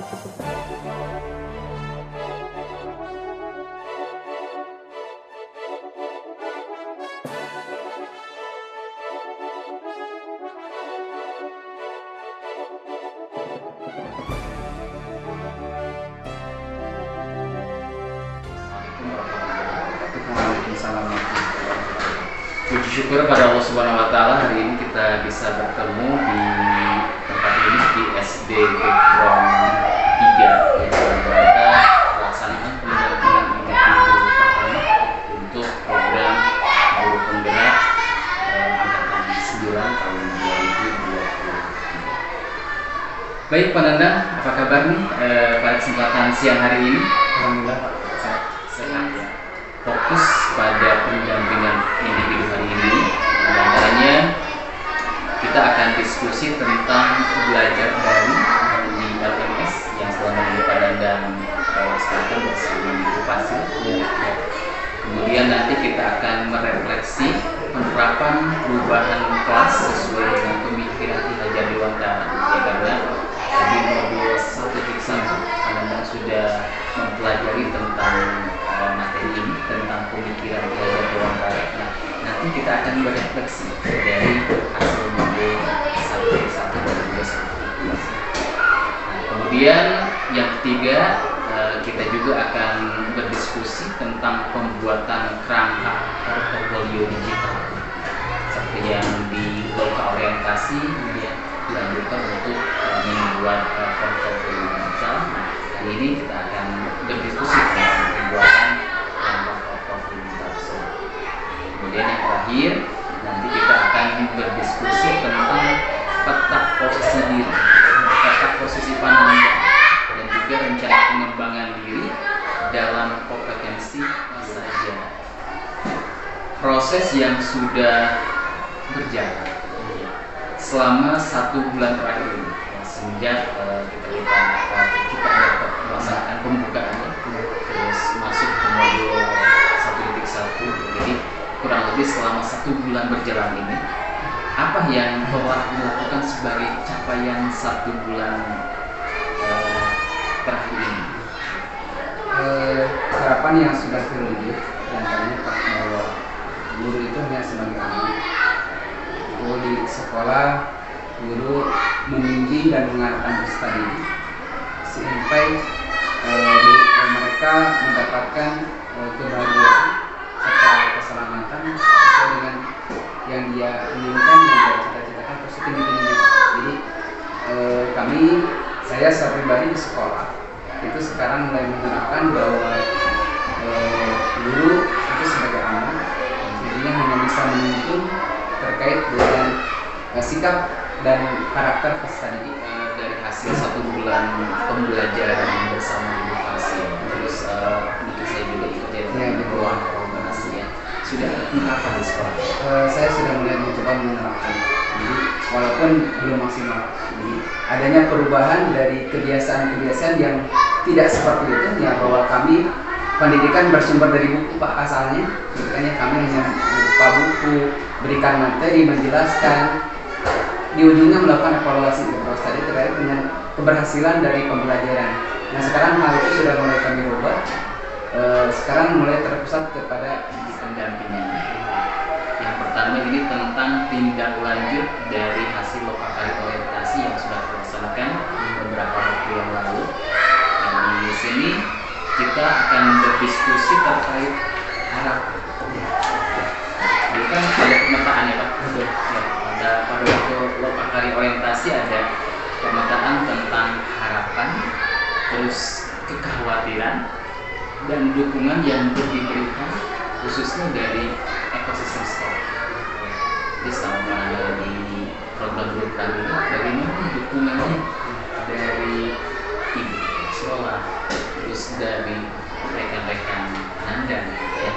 Puji syukur pada Allah Subhanahu wa Ta'ala, hari ini kita bisa bertemu di tempat ini di SD Background 3, yaitu mereka pelaksanaan pendampingan individu pertama untuk program guru penggerak angkatan 9 tahun 2023. Baik Pak Nandang, apa kabar nih pada kesempatan siang hari ini? Alhamdulillah Pak, sehat ya. Fokus pada pendampingan individu hari ini, antaranya kita akan diskusi tentang belajar daring di LMS yang selama ini Pak Nandang laksanakan bersama Ibu Fasil. Kemudian nanti kita akan merefleksi penerapan perubahan kelas sesuai dengan pemikiran Ki Hajar Dewantara, ya, karena di modul 1.1 Pak Nandang sudah mempelajari tentang materi ini, tentang pemikiran Ki Hajar Dewantara. Nah, nanti kita akan berefleksi dari hasil modul 1.1 dan 2.1. Nah, kemudian yang ketiga, kita juga akan berdiskusi tentang pembuatan kerangka portofolio digital seperti yang di loka orientasi, ya, dilanjutkan untuk membuat portofolio digital. Nah, hari ini kita akan berdiskusi tentang pembuatan kerangka portofolio digital tersebut. Kemudian yang terakhir, nanti kita akan berdiskusi tentang peta posisi diri, peta posisi pandang, dan juga rencana pengembangan diri dalam kompetensi sarjana. Proses yang sudah berjalan selama 1 bulan terakhir ini, semenjak kita dapat melaksanakan pembukaannya, terus masuk ke modul 1.1. Jadi kurang lebih selama 1 bulan berjalan ini, apa yang telah dilakukan sebagai capaian 1 bulan terakhir ini? harapan yang sudah terwujud, diantaranya Pak, bahwa guru itu hanya sebagai anak. Di sekolah, guru membimbing dan mengarahkan peserta didik sampai mereka mendapatkan kebahagiaan serta keselamatan sesuai dengan yang dia inginkan, yang dia cita-citakan, positif intinya. Jadi saya secara pribadi di sekolah itu sekarang mulai menerapkan bahwa guru itu sebagai anak, jadinya hanya bisa menuntun terkait dengan sikap dan karakter peserta didik. Dari hasil 1 bulan pembelajaran bersama Ibu Fasil, terus mungkin saya juga ikut di ruang koordinasi, ya, sudah ada penerapan di sekolah? Saya sudah mulai mencoba menerapkan, jadi walaupun belum maksimal. Jadi adanya perubahan dari kebiasaan-kebiasaan yang tidak seperti itu, ya, bahwa kami pendidikan bersumber dari buku Pak asalnya, makanya kami hanya membuka buku, berikan materi, menjelaskan, di ujungnya melakukan evaluasi tadi terkait dengan keberhasilan dari pembelajaran. Nah, sekarang hal itu sudah mulai kami ubah. Sekarang mulai terpusat kepada pendampingan. Yang pertama ini tentang tindak lanjut dari hasil lokasi orientasi yang sudah dilaksanakan beberapa waktu yang lalu. Dan di sini kita akan berdiskusi terkait harapan. Ini kan ada pemetaan, ya Pak. Ya, pada waktu lokasi orientasi ada pemetaan tentang harapan, terus kekhawatiran, dan dukungan yang diberikan khususnya dari ekosistem sekolah. Jadi selama ada di program program ini, bagaimana dukungannya dari ibu sekolah, terus dari rekan-rekan Nandang, ya.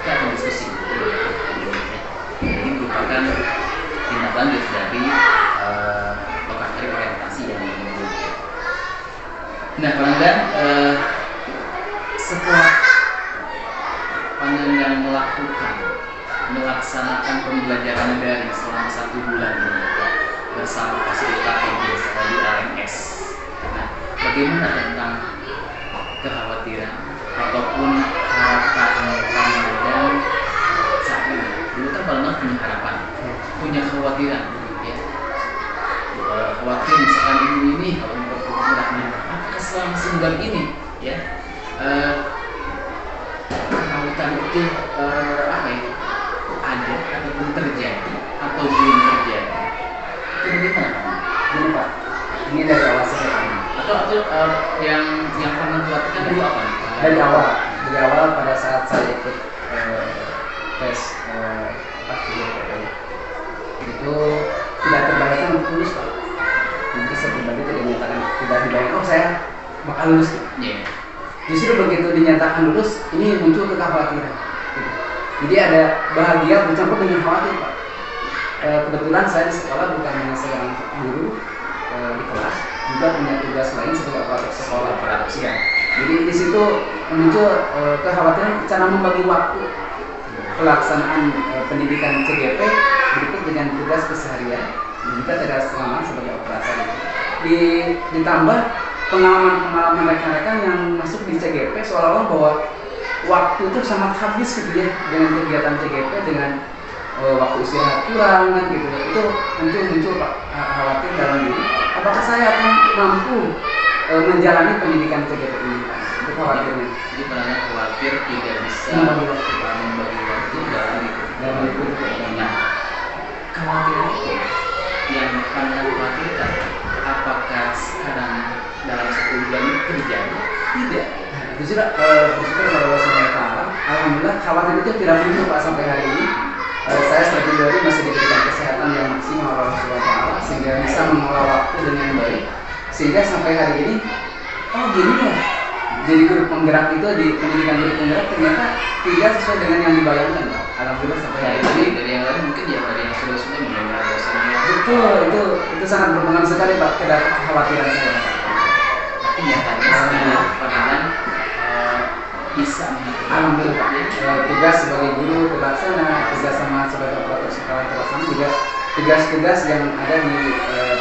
Kita akan diskusi. Ini merupakan tindak lanjut dari lokasi orientasi yang dulu. Nah, Pak Nandang, setelah Pak Nandang melaksanakan pembelajaran daring selama 1 bulan ini, ya, bersama fasilitator di LMS. Nah, bagaimana tentang kekhawatiran ataupun harapan Pananda saat ini? Dulu kan Pananda punya harapan, punya kekhawatiran, ya. Khawatir misalkan ini kalau berkurangnya, apakah selama sebulan ini, ya, kekhawatiran itu apa ya? Ada ataupun terjadi atau belum terjadi? Itu bagaimana? Ini Pak, ini dari awal sampai Atau yang pernah buatkan dulu apa? dari awal pada saat saya ikut tes itu tidak terbayangkan untuk lulus Pak. Mungkin saya pribadi tidak dinyatakan, tidak dibayangkan oh saya bakal lulus. Yeah. Justru begitu dinyatakan lulus, ini muncul kekhawatiran. Jadi ada bahagia bercampur dengan khawatir Pak. Kebetulan saya di sekolah bukan hanya seorang guru di kelas, juga punya tugas lain sebagai operator sekolah. Ya. Jadi di situ muncul kekhawatiran cara membagi waktu pelaksanaan pendidikan CGP berikut dengan tugas keseharian. Kita tidak selama sebagai operator. Ditambah pengalaman rekan-rekan yang masuk di CGP seolah-olah bahwa waktu itu sangat habis gitu ya dengan kegiatan CGP, dengan waktu istirahat kurang kan gitu. Itu muncul Pak khawatir dalam diri. Apakah saya akan mampu menjalani pendidikan CGP ini? Itu khawatirnya. Jadi Pananda khawatir tidak bisa Membagi waktu dalam itu. Nah, kekhawatiran itu yang Pananda khawatirkan, apakah sekarang dalam 10 bulan ini terjadi? Tidak. Justru bersyukur kepada Allah Subhanahu wa Ta'ala. Alhamdulillah khawatir itu tidak muncul Pak sampai hari ini. Saya sebagai pribadi masih diberikan kesehatan yang maksimal oleh Allah Subhanahu wa Ta'ala sehingga bisa mengelola waktu dengan baik. Sehingga sampai hari ini, oh gini ya. Jadi guru penggerak itu di pendidikan guru penggerak ternyata tidak sesuai dengan yang dibayangkan Pak. Alhamdulillah sampai hari ini. Dari yang lain mungkin ya dari yang sudah mendengar dosennya. Betul, itu sangat berpengaruh sekali Pak terhadap kekhawatiran saya. Tapi nyatanya sekarang Pananda bisa mengatur. Alhamdulillah Pak. Tugas sebagai guru terlaksana, tugas sama sebagai operator sekolah terlaksana, juga tugas-tugas yang ada di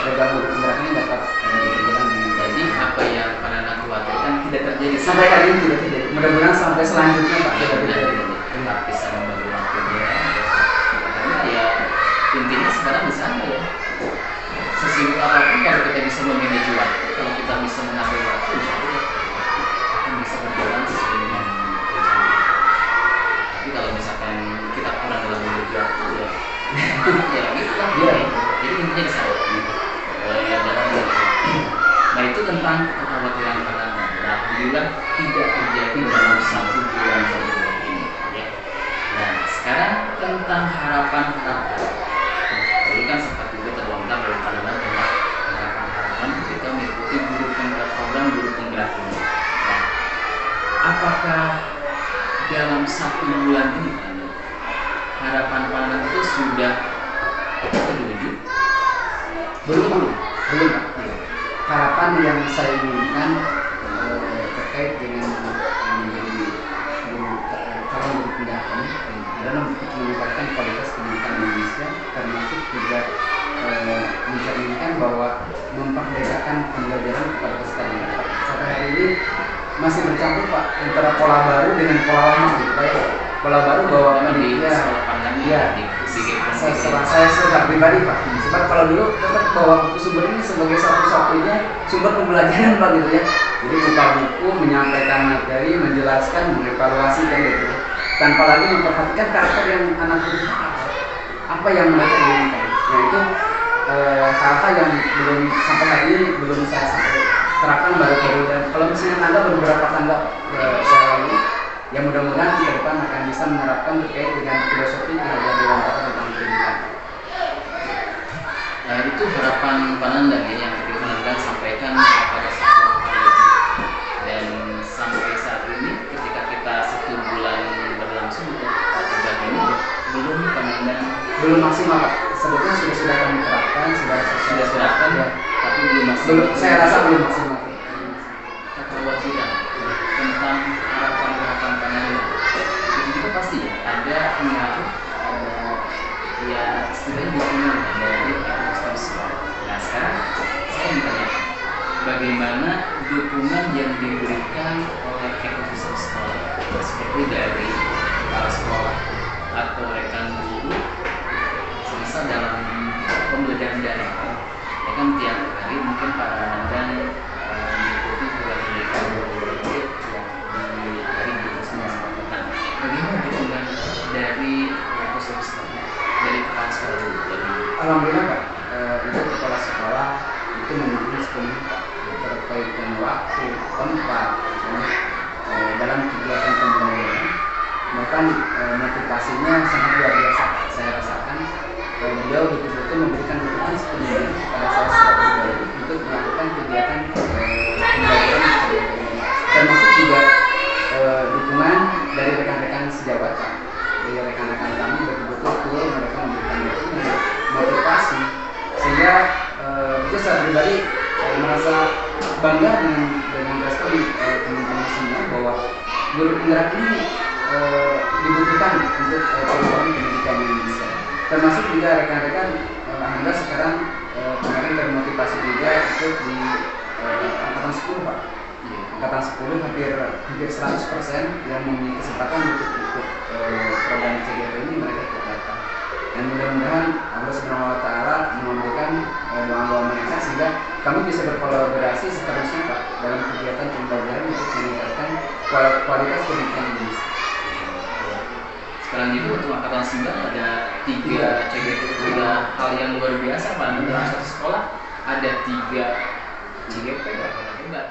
program guru penggerak ini dapat dijalankan dengan baik. Jadi apa yang Pananda khawatirkan tidak terjadi Sampai hari ini tidak terjadi. Mudah-mudahan sampai selanjutnya Pak tidak terjadi. tetap bisa membagi waktunya. Karena ya intinya sekarang di sana ya. Sesibuk apapun kalau kita bisa memanage waktu, kalau kita bisa mengatur waktu, insya Allah akan bisa berjalan sesuai dengan rencana. Tapi kalau misalkan kita kurang dalam memanage waktu ya, ya gitu lah. Iya. Jadi intinya di sana. Nah itu tentang kekhawatiran Pananda. Alhamdulillah tidak terjadi dalam 1 bulan ini. Ya. Nah sekarang tentang harapan-harapan. Tadi kan sempat juga terbongkar dari Pananda tentang harapan-harapan ketika mengikuti program guru penggerak ini. Nah, apakah dalam 1 bulan ini harapan Pananda itu sudah terwujud? Belum Pak. Harapan yang saya inginkan terkait dengan menjadi calon guru penggerak ini adalah untuk meningkatkan kualitas pendidikan Indonesia, termasuk juga mencerminkan bahwa memperdayakan pembelajaran kepada peserta didik. Sampai hari ini masih bercampur Pak antara pola baru dengan pola lama gitu Pak. Pola baru bahwa pendidikan saya secara pribadi Pak. Sebab kalau dulu tetap bahwa buku sumber ini sebagai satu-satunya sumber pembelajaran Pak gitu ya. Jadi buka buku, menyampaikan materi, menjelaskan, mengevaluasi kan gitu. Tanpa lagi memperhatikan karakter yang anak itu apa yang mereka inginkan. Nah itu hal-hal yang belum sampai hari ini belum saya sampai terapkan baru-baru, dan kalau misalnya tanggal beberapa tanggal saya lalu, ya mudah-mudahan kita depan akan bisa menerapkan terkait dengan filosofi yang diwantahkan tentang pendidikan. Nah itu harapan Pananda ya, yang Pananda sampaikan pada saat dan sampai saat ini ketika kita 1 bulan berlangsung untuk program ini belum Pananda Belum maksimal Pak. Sebetulnya sudah kami terapkan, sudah terapkan ya. Tapi belum maksimal. Saya rasa belum maksimal. Kekhawatiran tentang harapan-harapan Pananda itu juga pasti ya ada pengaruh ya istilahnya dukungan dari ekosistem sekolah. Nah sekarang saya ingin tanya bagaimana dukungan yang diberikan oleh ekosistem sekolah, seperti dari kepala sekolah atau rekan guru, semisal dalam pembelajaran daring. Ya kan tiap hari mungkin Pak Ramadan mengikuti program guru yang di hari guru semua. Nah, bagaimana dukungan dari ekosistem, dari kepala sekolah dari Alhamdulillah Pak, itu kepala sekolah itu mendukung sepenuhnya Pak, terkait dengan waktu, tempat, dalam kegiatan pembelajaran. Bahkan motivasinya sangat luar biasa. Saya rasakan beliau betul-betul memberikan dukungan sepenuhnya kepada saya secara pribadi untuk melakukan kegiatan pembelajaran, termasuk juga dukungan dari rekan-rekan sejawat Pak. Dari rekan-rekan kami betul-betul full mereka memberikan dukungan, motivasi, sehingga itu secara pribadi merasa bangga dengan respon teman-teman semua bahwa guru penggerak ini dibutuhkan untuk perubahan pendidikan di Indonesia. Termasuk juga rekan-rekan alhamdulillah sekarang kemarin termotivasi juga ikut di angkatan 10 Pak. Angkatan 10 hampir 100% yang memiliki kesempatan untuk ikut program CGP ini mereka ikut datang. Dan mudah-mudahan Allah Subhanahu wa taala mengabulkan doa-doa mereka sehingga kami bisa berkolaborasi seterusnya Pak dalam kegiatan pembelajaran untuk meningkatkan kualitas pendidikan Indonesia. Sekarang itu untuk angkatan 9 ada 3 CGP, 3 hal yang luar biasa Pak. Dalam satu sekolah ada 3 CGP, hebat.